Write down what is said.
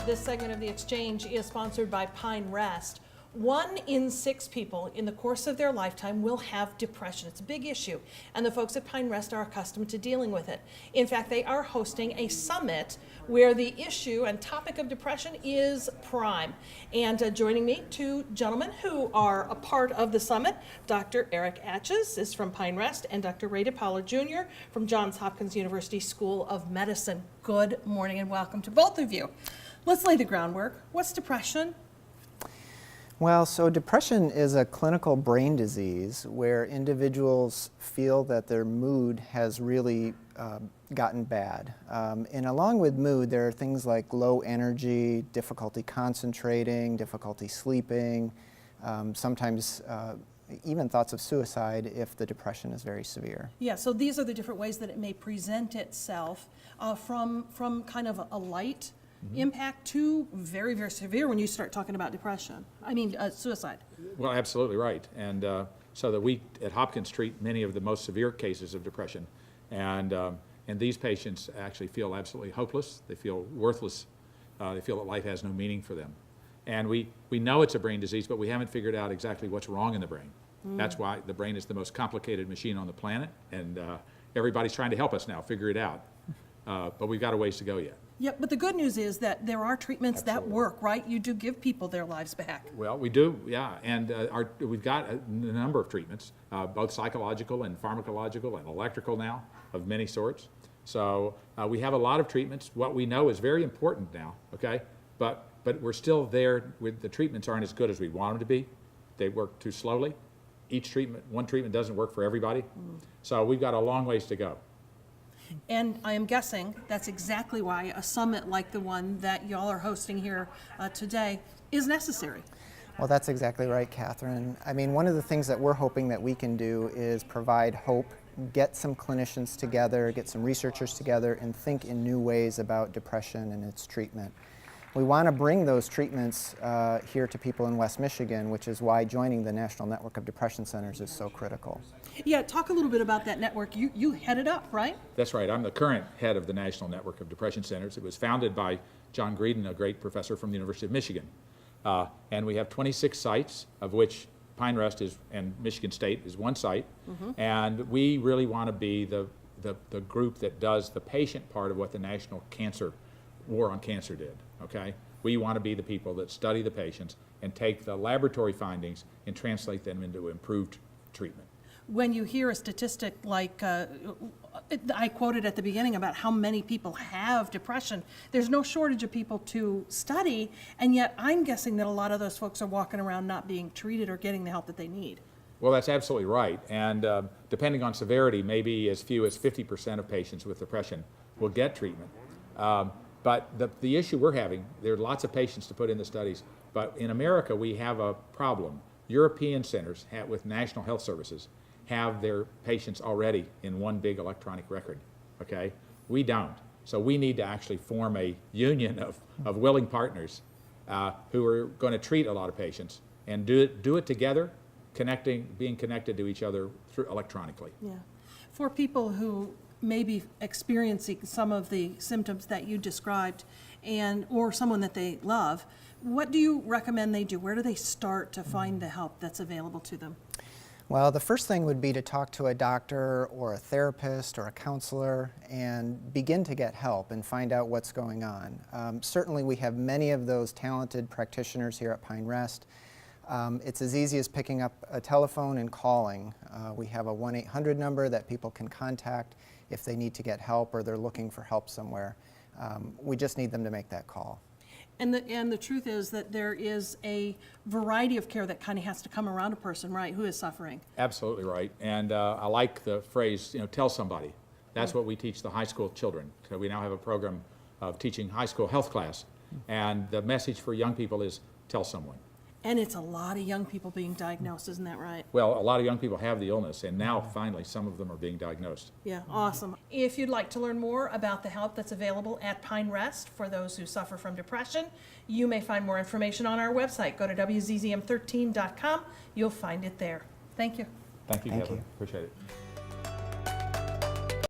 This segment of the exchange is sponsored by Pine Rest. 1 in 6 people in the course of their lifetime will have depression. It's a big issue, and the folks at Pine Rest are accustomed to dealing with it. In fact, they are hosting a summit where the issue and topic of depression is prime. And joining me, 2 gentlemen who are a part of the summit. Dr. Eric Achtyes is from Pine Rest, and Dr. Ray DePaulo Jr. from Johns Hopkins University School of Medicine. Good morning and welcome to both of you. Let's lay the groundwork. What's depression? Well, so depression is a clinical brain disease where individuals feel that their mood has really gotten bad. And along with mood, there are things like low energy, difficulty concentrating, difficulty sleeping, sometimes even thoughts of suicide if the depression is very severe. Yeah, so these are the different ways that it may present itself from kind of a light impact to very, very severe when you start talking about depression. I mean, suicide. Well, absolutely right. And so that we at Hopkins treat many of the most severe cases of depression. And these patients actually feel absolutely hopeless. They feel worthless. They feel that life has no meaning for them. And we know it's a brain disease, but we haven't figured out exactly what's wrong in the brain. That's why the brain is the most complicated machine on the planet. And everybody's trying to help us now figure it out. But we've got a ways to go yet. Yeah, but the good news is that there are treatments that work, right? You do give people their lives back. Well, we do, yeah, and we've got a number of treatments, both psychological and pharmacological and electrical now, of many sorts. So we have a lot of treatments. What we know is very important now, okay? But we're still there. The treatments aren't as good as we want them to be. They work too slowly. One treatment doesn't work for everybody. So we've got a long ways to go. And I am guessing that's exactly why a summit like the one that y'all are hosting here today is necessary. Well, that's exactly right, Catherine. I mean, one of the things that we're hoping that we can do is provide hope, get some clinicians together, get some researchers together, and think in new ways about depression and its treatment. We want to bring those treatments here to people in West Michigan, which is why joining the National Network of Depression Centers is so critical. Yeah, talk a little bit about that network. You head it up, right? That's right. I'm the current head of the National Network of Depression Centers. It was founded by John Greedon, a great professor from the University of Michigan. And we have 26 sites, of which Pine Rest and Michigan State is one site. And we really want to be the group that does the patient part of what the National War on Cancer did. Okay? We want to be the people that study the patients and take the laboratory findings and translate them into improved treatment. When you hear a statistic like I quoted at the beginning about how many people have depression, there's no shortage of people to study, and yet I'm guessing that a lot of those folks are walking around not being treated or getting the help that they need. Well, that's absolutely right. And depending on severity, maybe as few as 50% of patients with depression will get treatment. But the issue we're having, there are lots of patients to put in the studies, but in America we have a problem. European centers with National Health Services have their patients already in one big electronic record, okay? We don't. So we need to actually form a union of willing partners who are going to treat a lot of patients and do it together, being connected to each other through electronically. Yeah. For people who may be experiencing some of the symptoms that you described or someone that they love, what do you recommend they do? Where do they start to find the help that's available to them? Well, the first thing would be to talk to a doctor or a therapist or a counselor and begin to get help and find out what's going on. Certainly we have many of those talented practitioners here at Pine Rest. It's as easy as picking up a telephone and calling. We have a 1-800 number that people can contact if they need to get help or they're looking for help somewhere. We just need them to make that call. And the truth is that there is a variety of care that kind of has to come around a person, right, who is suffering. Absolutely right. And I like the phrase, tell somebody. That's what we teach the high school children. So we now have a program of teaching high school health class. And the message for young people is tell someone. And it's a lot of young people being diagnosed, isn't that right? Well, a lot of young people have the illness, and now finally some of them are being diagnosed. Yeah, awesome. If you'd like to learn more about the help that's available at Pine Rest for those who suffer from depression, you may find more information on our website. Go to WZZM13.com. You'll find it there. Thank you. Thank you, Kevin. Appreciate it.